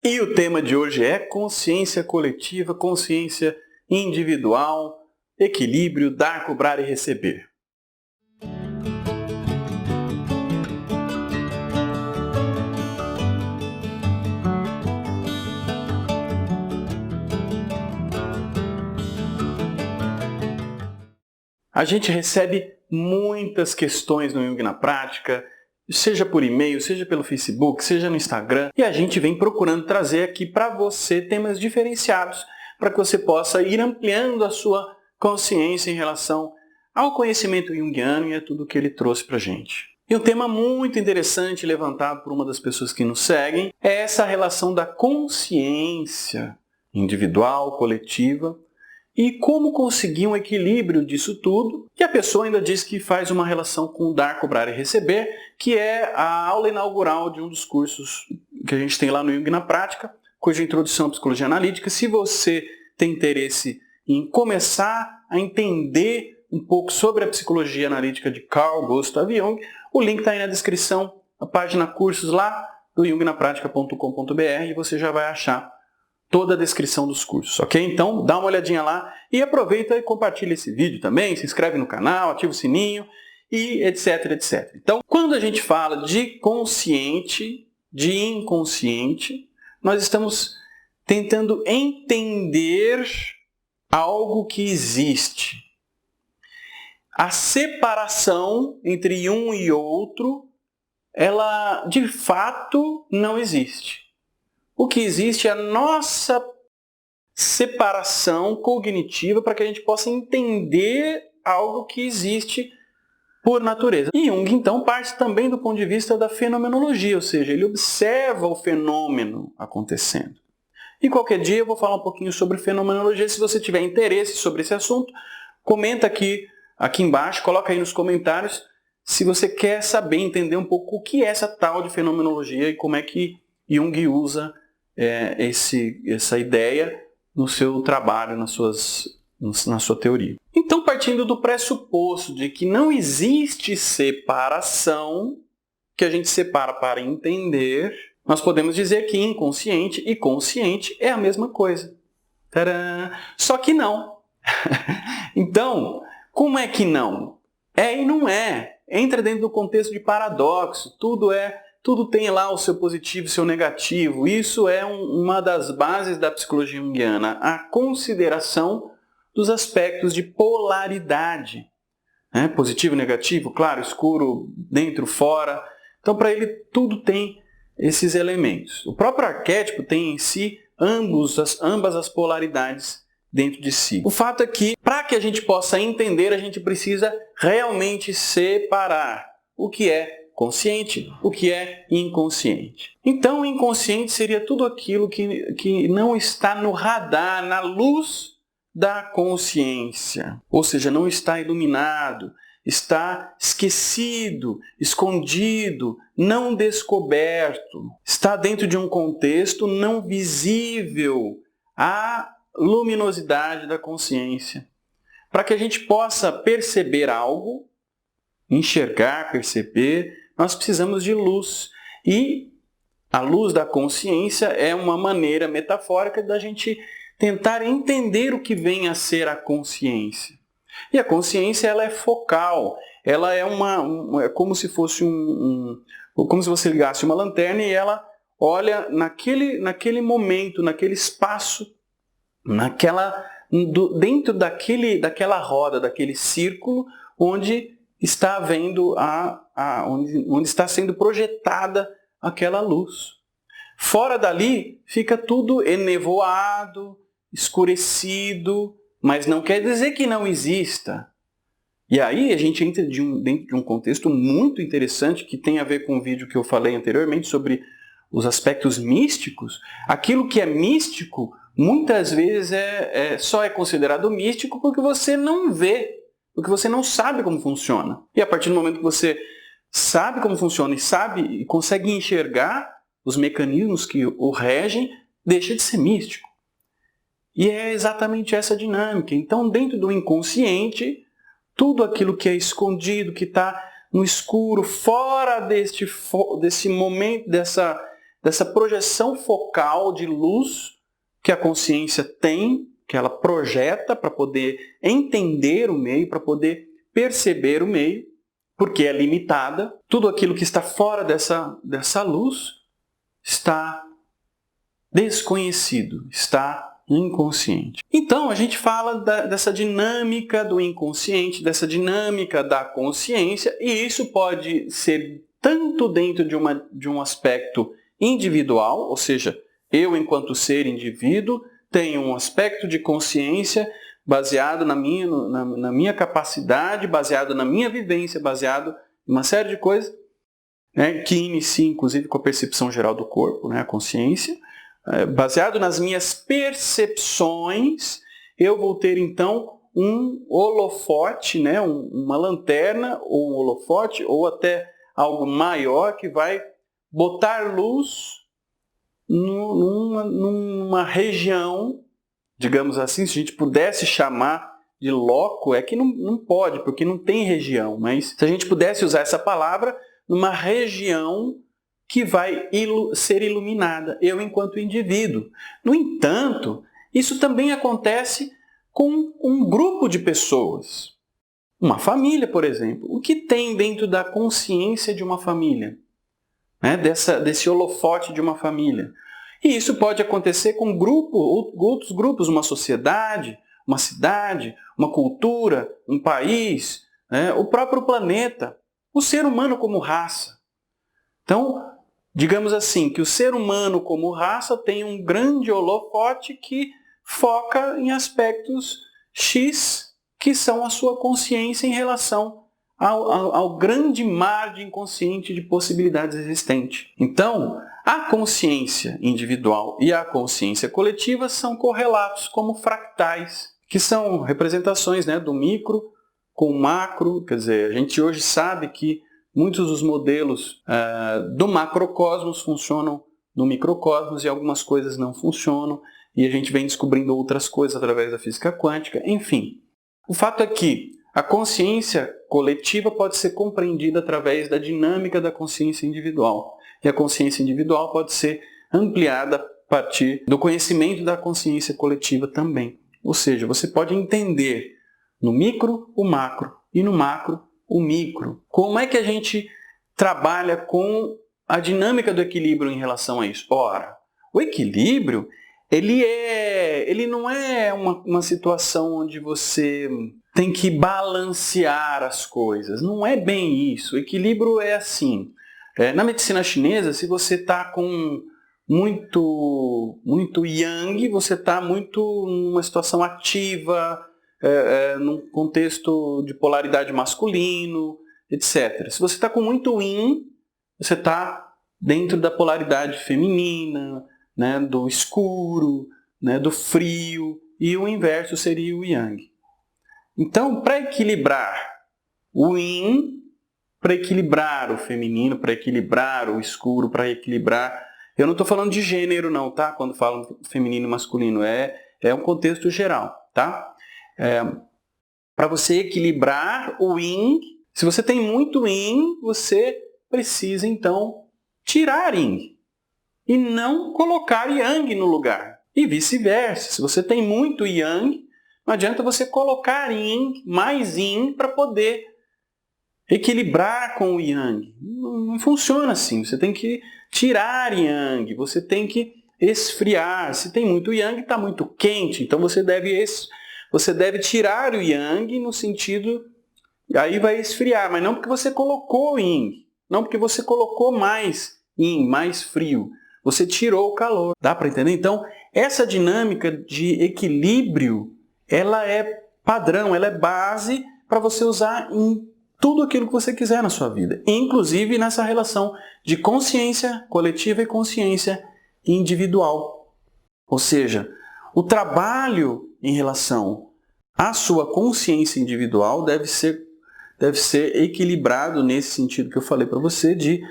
E o tema de hoje é consciência coletiva, consciência individual, equilíbrio, dar, cobrar e receber. A gente recebe muitas questões no Jung na Prática, seja por e-mail, seja pelo Facebook, seja no Instagram, e a gente vem procurando trazer aqui para você temas diferenciados para que você possa ir ampliando a sua consciência em relação ao conhecimento junguiano e a tudo que ele trouxe para a gente. E um tema muito interessante levantado por uma das pessoas que nos seguem é essa relação da consciência individual, coletiva, e como conseguir um equilíbrio disso tudo. E a pessoa ainda diz que faz uma relação com o dar, cobrar e receber, que é a aula inaugural de um dos cursos que a gente tem lá no Jung na Prática, cuja introdução à psicologia analítica. Se você tem interesse em começar a entender um pouco sobre a psicologia analítica de Carl Gustav Jung, o link está aí na descrição, a página cursos lá do jungnapratica.com.br, e você já vai achar toda a descrição dos cursos, ok? Então, dá uma olhadinha lá e aproveita e compartilha esse vídeo também, se inscreve no canal, ativa o sininho e etc, etc. Então, quando a gente fala de consciente, de inconsciente, nós estamos tentando entender algo que existe. A separação entre um e outro, ela de fato não existe. O que existe é a nossa separação cognitiva para que a gente possa entender algo que existe por natureza. E Jung, então, parte também do ponto de vista da fenomenologia, ou seja, ele observa o fenômeno acontecendo. E qualquer dia eu vou falar um pouquinho sobre fenomenologia. Se você tiver interesse sobre esse assunto, comenta aqui embaixo, coloca aí nos comentários se você quer saber, entender um pouco o que é essa tal de fenomenologia e como é que Jung usa essa ideia no seu trabalho, na sua teoria. Então, partindo do pressuposto de que não existe separação, que a gente separa para entender, nós podemos dizer que inconsciente e consciente é a mesma coisa. Tcharam! Só que não. Então, como é que não? É e não é. Entra dentro do contexto de paradoxo. Tudo tem lá o seu positivo e o seu negativo. Isso é uma das bases da psicologia junguiana, a consideração dos aspectos de polaridade. Positivo e negativo, claro, escuro, dentro, fora. Então, para ele, tudo tem esses elementos. O próprio arquétipo tem em si ambas as polaridades dentro de si. O fato é que, para que a gente possa entender, a gente precisa realmente separar o que é consciente, o que é inconsciente. Então, o inconsciente seria tudo aquilo que não está no radar, na luz da consciência. Ou seja, não está iluminado, está esquecido, escondido, não descoberto. Está dentro de um contexto não visível à luminosidade da consciência. Para que a gente possa perceber algo, enxergar, perceber, nós precisamos de luz. E a luz da consciência é uma maneira metafórica da gente tentar entender o que vem a ser a consciência. E a consciência, ela é focal, ela é é como se fosse como se você ligasse uma lanterna e ela olha naquele momento, naquele espaço, dentro daquela roda, daquele círculo onde está havendo onde está sendo projetada aquela luz. Fora dali fica tudo enevoado, escurecido, mas não quer dizer que não exista. E aí a gente entra dentro de um contexto muito interessante que tem a ver com o vídeo que eu falei anteriormente sobre os aspectos místicos. Aquilo que é místico, muitas vezes só é considerado místico porque você não vê, porque você não sabe como funciona. E a partir do momento que você sabe como funciona e consegue enxergar os mecanismos que o regem, deixa de ser místico. E é exatamente essa dinâmica. Então, dentro do inconsciente, tudo aquilo que é escondido, que está no escuro, fora desse momento, dessa projeção focal de luz que a consciência tem, que ela projeta para poder entender o meio, para poder perceber o meio, porque é limitada. Tudo aquilo que está fora dessa luz está desconhecido, está inconsciente. Então, a gente fala dessa dinâmica do inconsciente, dessa dinâmica da consciência, e isso pode ser tanto dentro de um aspecto individual, ou seja, eu, enquanto ser indivíduo, tenho um aspecto de consciência baseado na minha capacidade, baseado na minha vivência, baseado em uma série de coisas, né, que inicia, inclusive, com a percepção geral do corpo, né, a consciência. Baseado nas minhas percepções, eu vou ter, então, um holofote, né, uma lanterna, ou um holofote, ou até algo maior que vai botar luz numa região, digamos assim, se a gente pudesse chamar de loco, é que não pode, porque não tem região, mas se a gente pudesse usar essa palavra, numa região que vai ser iluminada, eu enquanto indivíduo. No entanto, isso também acontece com um grupo de pessoas. Uma família, por exemplo. O que tem dentro da consciência de uma família? Né? Desse holofote de uma família. E isso pode acontecer com outros grupos, uma sociedade, uma cidade, uma cultura, um país, né? O próprio planeta, o ser humano como raça. Então, digamos assim, que o ser humano como raça tem um grande holofote que foca em aspectos X, que são a sua consciência em relação ao grande mar de inconsciente de possibilidades existentes. Então, a consciência individual e a consciência coletiva são correlatos como fractais, que são representações, né, do micro com o macro. Quer dizer, a gente hoje sabe que muitos dos modelos do macrocosmos funcionam no microcosmos e algumas coisas não funcionam, e a gente vem descobrindo outras coisas através da física quântica, enfim. O fato é que a consciência coletiva pode ser compreendida através da dinâmica da consciência individual, e a consciência individual pode ser ampliada a partir do conhecimento da consciência coletiva também. Ou seja, você pode entender no micro o macro e no macro o micro. Como é que a gente trabalha com a dinâmica do equilíbrio em relação a isso? Ora, o equilíbrio, ele não é uma situação onde você tem que balancear as coisas. Não é bem isso. O equilíbrio é assim. Na medicina chinesa, se você está com muito yang, você está muito numa situação ativa, num contexto de polaridade masculino, etc. Se você está com muito yin, você está dentro da polaridade feminina, né, do escuro, né, do frio, e o inverso seria o yang. Então, para equilibrar o yin, para equilibrar o feminino, para equilibrar o escuro, para equilibrar... Eu não estou falando de gênero não, tá? Quando falo feminino e masculino, é um contexto geral, tá? Para você equilibrar o yin, se você tem muito yin, você precisa então tirar yin e não colocar yang no lugar. E vice-versa, se você tem muito yang, não adianta você colocar yin, mais yin, para poder equilibrar com o yang. Não funciona assim, você tem que tirar yang, você tem que esfriar. Se tem muito yang, está muito quente, então você deve tirar o yang no sentido, aí vai esfriar, mas não porque você colocou yin, não porque você colocou mais yin, mais frio, você tirou o calor. Dá para entender? Então, essa dinâmica de equilíbrio, ela é padrão, ela é base para você usar em tudo aquilo que você quiser na sua vida, inclusive nessa relação de consciência coletiva e consciência individual. Ou seja, o trabalho em relação à sua consciência individual deve ser equilibrado nesse sentido que eu falei para você, de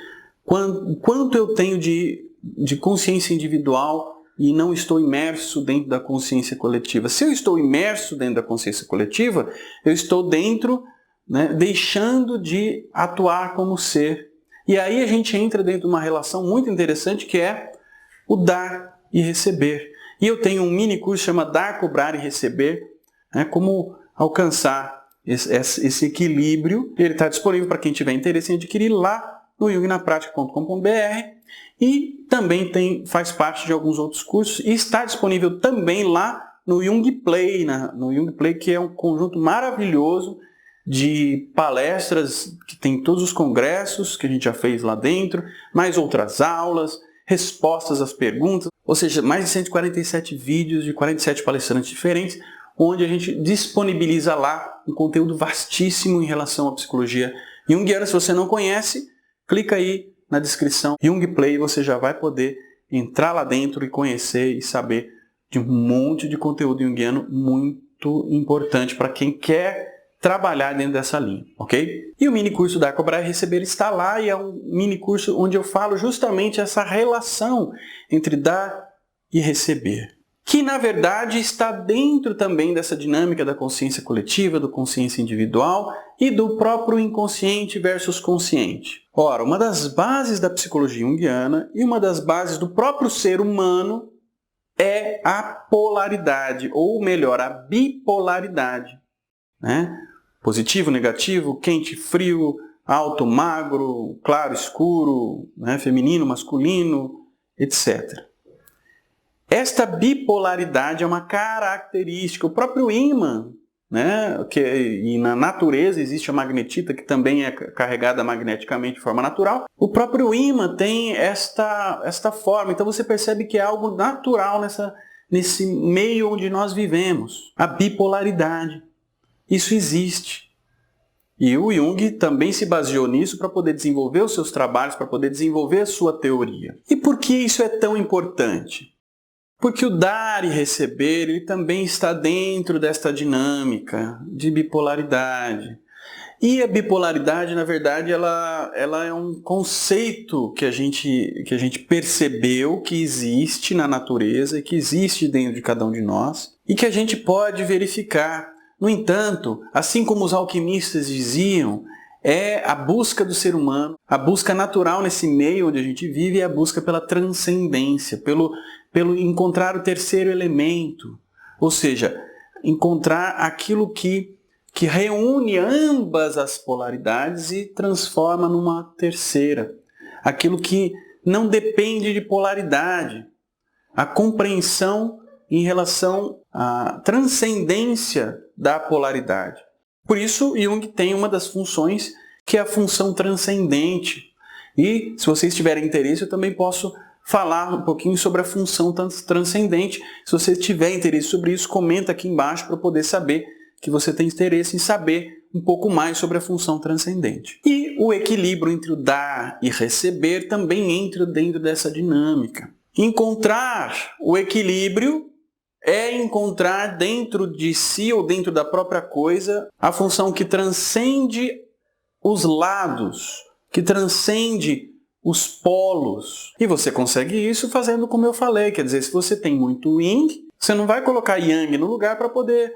quanto eu tenho de consciência individual e não estou imerso dentro da consciência coletiva. Se eu estou imerso dentro da consciência coletiva, eu estou dentro, né, deixando de atuar como ser E aí a gente entra dentro de uma relação muito interessante que é o dar e receber. E eu tenho um mini curso chamado Dar, Cobrar e Receber, né, como alcançar esse equilíbrio. Ele está disponível para quem tiver interesse em adquirir lá no jungnapratica.com.br e também faz parte de alguns outros cursos e está disponível também lá no Jung Play, no Jung Play, que é um conjunto maravilhoso de palestras, que tem todos os congressos que a gente já fez lá dentro, mais outras aulas, respostas às perguntas, ou seja, mais de 147 vídeos de 47 palestrantes diferentes, onde a gente disponibiliza lá um conteúdo vastíssimo em relação à psicologia junguiana. Se você não conhece, clica aí na descrição Jung Play, você já vai poder entrar lá dentro e conhecer e saber de um monte de conteúdo junguiano muito importante para quem quer trabalhar dentro dessa linha, ok? E o mini curso Dar, Cobrar e Receber está lá e é um mini curso onde eu falo justamente essa relação entre dar e receber, que na verdade está dentro também dessa dinâmica da consciência coletiva, do consciência individual e do próprio inconsciente versus consciente. Ora, uma das bases da psicologia junguiana e uma das bases do próprio ser humano é a polaridade, ou melhor, a bipolaridade, né? Positivo, negativo, quente, frio, alto, magro, claro, escuro, né? Feminino, masculino, etc. Esta bipolaridade é uma característica. O próprio ímã, né? E na natureza existe a magnetita, que também é carregada magneticamente de forma natural. O próprio ímã tem esta forma. Então você percebe que é algo natural nesse meio onde nós vivemos. A bipolaridade. Isso existe. E o Jung também se baseou nisso para poder desenvolver os seus trabalhos, para poder desenvolver a sua teoria. E por que isso é tão importante? Porque o dar e receber, ele também está dentro desta dinâmica de bipolaridade. E a bipolaridade, na verdade, ela é um conceito que a gente percebeu que existe na natureza e que existe dentro de cada um de nós e que a gente pode verificar. No entanto, assim como os alquimistas diziam, é a busca do ser humano, a busca natural nesse meio onde a gente vive é a busca pela transcendência, pelo encontrar o terceiro elemento, ou seja, encontrar aquilo que reúne ambas as polaridades e transforma numa terceira, aquilo que não depende de polaridade, a compreensão em relação à transcendência da polaridade. Por isso, Jung tem uma das funções que é a função transcendente. E, se vocês tiverem interesse, eu também posso falar um pouquinho sobre a função transcendente. Se você tiver interesse sobre isso, comenta aqui embaixo para eu poder saber que você tem interesse em saber um pouco mais sobre a função transcendente. E o equilíbrio entre o dar e receber também entra dentro dessa dinâmica. Encontrar o equilíbrio é encontrar dentro de si ou dentro da própria coisa a função que transcende os lados, que transcende os polos. E você consegue isso fazendo como eu falei, quer dizer, se você tem muito yin, você não vai colocar yang no lugar para poder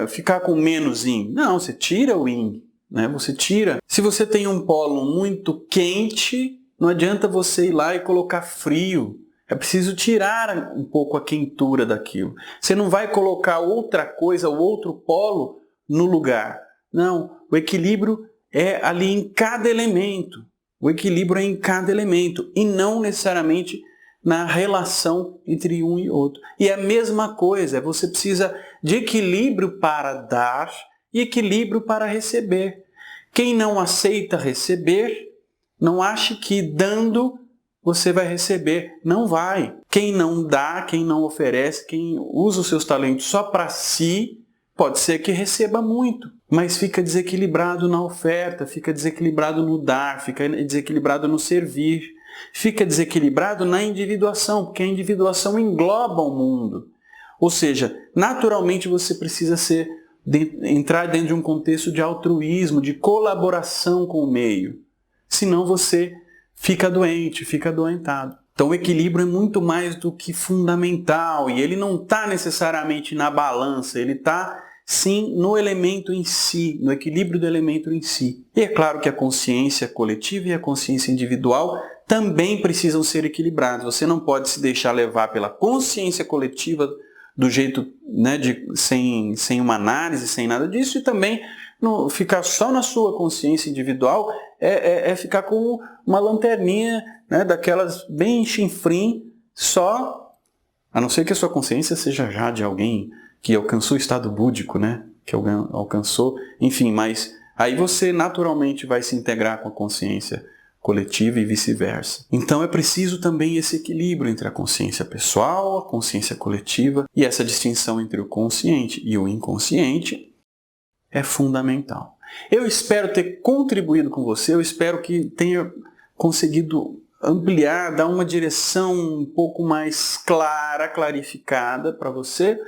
ficar com menos yin. Não, você tira o yin, né? Você tira. Se você tem um polo muito quente, não adianta você ir lá e colocar frio. É preciso tirar um pouco a quentura daquilo. Você não vai colocar outra coisa, ou outro polo no lugar. Não, o equilíbrio é ali em cada elemento. O equilíbrio é em cada elemento e não necessariamente na relação entre um e outro. E é a mesma coisa, você precisa de equilíbrio para dar e equilíbrio para receber. Quem não aceita receber, não ache que dando você vai receber. Não vai. Quem não dá, quem não oferece, quem usa os seus talentos só para si, pode ser que receba muito, mas fica desequilibrado na oferta, fica desequilibrado no dar, fica desequilibrado no servir, fica desequilibrado na individuação, porque a individuação engloba o mundo. Ou seja, naturalmente você precisa entrar dentro de um contexto de altruísmo, de colaboração com o meio. Senão você fica doente, fica adoentado. Então o equilíbrio é muito mais do que fundamental e ele não está necessariamente na balança, ele está sim no elemento em si, no equilíbrio do elemento em si. E é claro que a consciência coletiva e a consciência individual também precisam ser equilibradas. Você não pode se deixar levar pela consciência coletiva do jeito, né, sem uma análise, sem nada disso, e também ficar só na sua consciência individual é ficar com uma lanterninha, né, daquelas bem chinfrim, só, a não ser que a sua consciência seja já de alguém que alcançou o estado búdico, né, que alcançou, enfim, mas aí você naturalmente vai se integrar com a consciência coletiva e vice-versa. Então é preciso também esse equilíbrio entre a consciência pessoal, a consciência coletiva, e essa distinção entre o consciente e o inconsciente é fundamental. Eu espero ter contribuído com você, eu espero que tenha conseguido ampliar, dar uma direção um pouco mais clara, clarificada para você.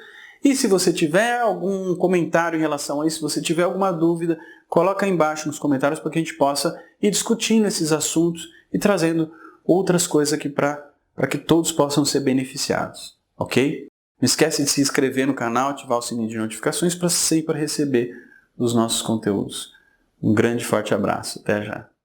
E se você tiver algum comentário em relação a isso, se você tiver alguma dúvida, coloca aí embaixo nos comentários para que a gente possa ir discutindo esses assuntos e trazendo outras coisas aqui para que todos possam ser beneficiados, ok? Não esquece de se inscrever no canal, ativar o sininho de notificações para sempre receber os nossos conteúdos. Um grande e forte abraço. Até já!